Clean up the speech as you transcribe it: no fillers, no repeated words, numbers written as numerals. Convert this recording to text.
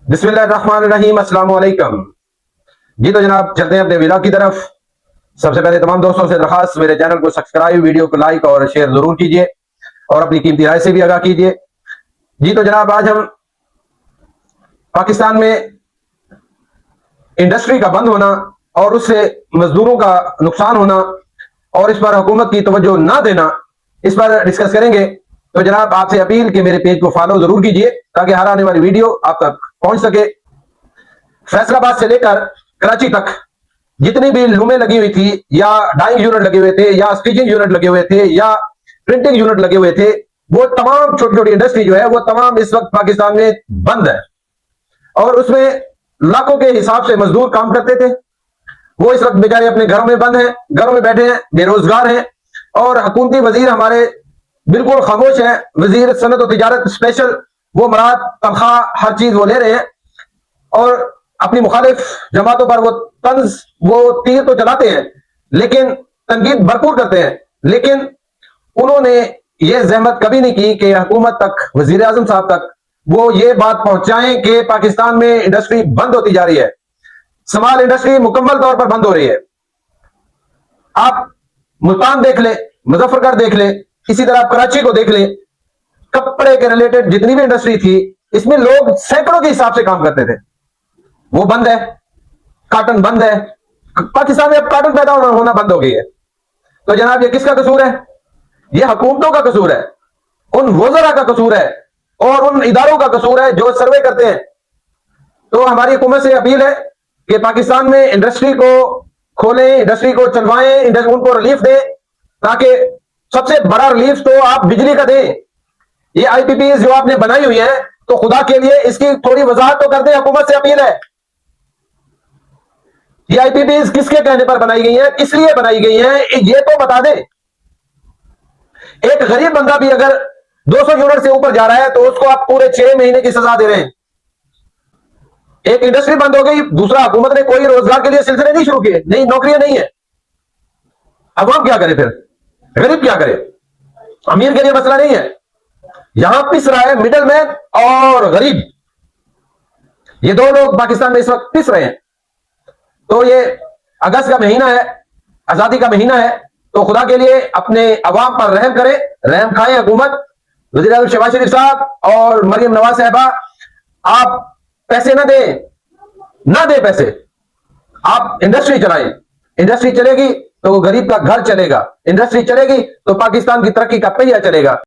बिस्मिल्लाहिर्रहमानिर्रहीम, अस्सलाम वालेकुम। जी तो जनाब चलते हैं अपने विला की तरफ। सबसे पहले तमाम दोस्तों से दरखास्त, मेरे चैनल को सब्सक्राइब, वीडियो को लाइक और शेयर जरूर कीजिए और अपनी कीमती राय से भी आगाह कीजिए। जी तो जनाब आज हम पाकिस्तान में इंडस्ट्री का बंद होना और उससे मजदूरों का नुकसान होना और इस पर हुकूमत की तवज्जो ना देना, इस पर डिस्कस करेंगे। तो जनाब आपसे अपील कि मेरे पेज को फॉलो जरूर कीजिए ताकि हर आने वाली वीडियो आप तक पहुंच सके। फैसलाबाद से लेकर कराची तक जितनी भी लूमें लगी हुई थी या डाइंग यूनिट लगे हुए थे या स्टिचिंग यूनिट लगे हुए थे या प्रिंटिंग यूनिट लगे हुए थे, वो तमाम छोटी छोटी इंडस्ट्री जो है वो तमाम इस वक्त पाकिस्तान में बंद है और उसमें लाखों के हिसाब से मजदूर काम करते थे। वो इस वक्त बेचारे अपने घरों में बंद हैं, घरों में बैठे हैं, बेरोजगार हैं और हुकूमती वजीर हमारे बिल्कुल खामोश है। वजीर सनत और तिजारत स्पेशल, वो मराद तनख्वाह हर चीज वो ले रहे हैं और अपनी मुखालिफ जमातों पर वो तीर तो चलाते हैं लेकिन तनकीद भरपूर करते हैं, लेकिन उन्होंने ये जहमत कभी नहीं की कि हुकूमत तक, वजीर आजम साहब तक वो ये बात पहुंचाएं कि पाकिस्तान में इंडस्ट्री बंद होती जा रही है। स्मॉल इंडस्ट्री मुकम्मल तौर पर बंद हो रही है। आप मुल्तान देख ले, मुजफ्फरगढ़ देख ले, इसी तरह आप कराची को देख ले, कपड़े के रिलेटेड जितनी भी इंडस्ट्री थी इसमें लोग सैकड़ों के हिसाब से काम करते थे, वो बंद है। काटन बंद है। पाकिस्तान में अब काटन पैदा होना बंद हो गई है। तो जनाब ये किसका कसूर है? ये हुकूमतों का कसूर है, उन वज़रा का कसूर है और उन इदारों का कसूर है जो सर्वे करते हैं। तो हमारी हुकूमत से अपील है कि पाकिस्तान में इंडस्ट्री को खोलें, इंडस्ट्री को चलवाएं, उनको रिलीफ दें, ताकि सबसे बड़ा रिलीफ तो आप बिजली का दें। ये आईपीपी जो आपने बनाई हुई है तो खुदा के लिए इसकी थोड़ी वजाहत तो कर दें। हुकूमत से अपील है, ये आईपीपी किसके कहने पर बनाई गई है, किस लिए बनाई गई है, ये तो बता दें। एक गरीब बंदा भी अगर 200 यूनिट से ऊपर जा रहा है तो उसको आप पूरे 6 महीने की सजा दे रहे हैं। एक इंडस्ट्री बंद हो गई, दूसरा हुकूमत ने कोई रोजगार के लिए सिलसिले नहीं शुरू किए, नहीं नौकरियां नहीं है। अवाम क्या करे फिर? गरीब क्या करे? अमीर के लिए मसला नहीं है, यहां पिस रहा है मिडल मैन और गरीब, ये दो लोग पाकिस्तान में इस वक्त पिस रहे हैं। तो ये अगस्त का महीना है, आजादी का महीना है, तो खुदा के लिए अपने अवाम पर रहम करें, रहम खाएं हुकूमत, वज़ीर आज़म शहबाज शरीफ साहब और मरियम नवाज साहबा। आप पैसे ना दे पैसे, आप इंडस्ट्री चलाएं। इंडस्ट्री चलेगी तो गरीब का घर चलेगा, इंडस्ट्री चलेगी तो पाकिस्तान की तरक्की का पहिया चलेगा।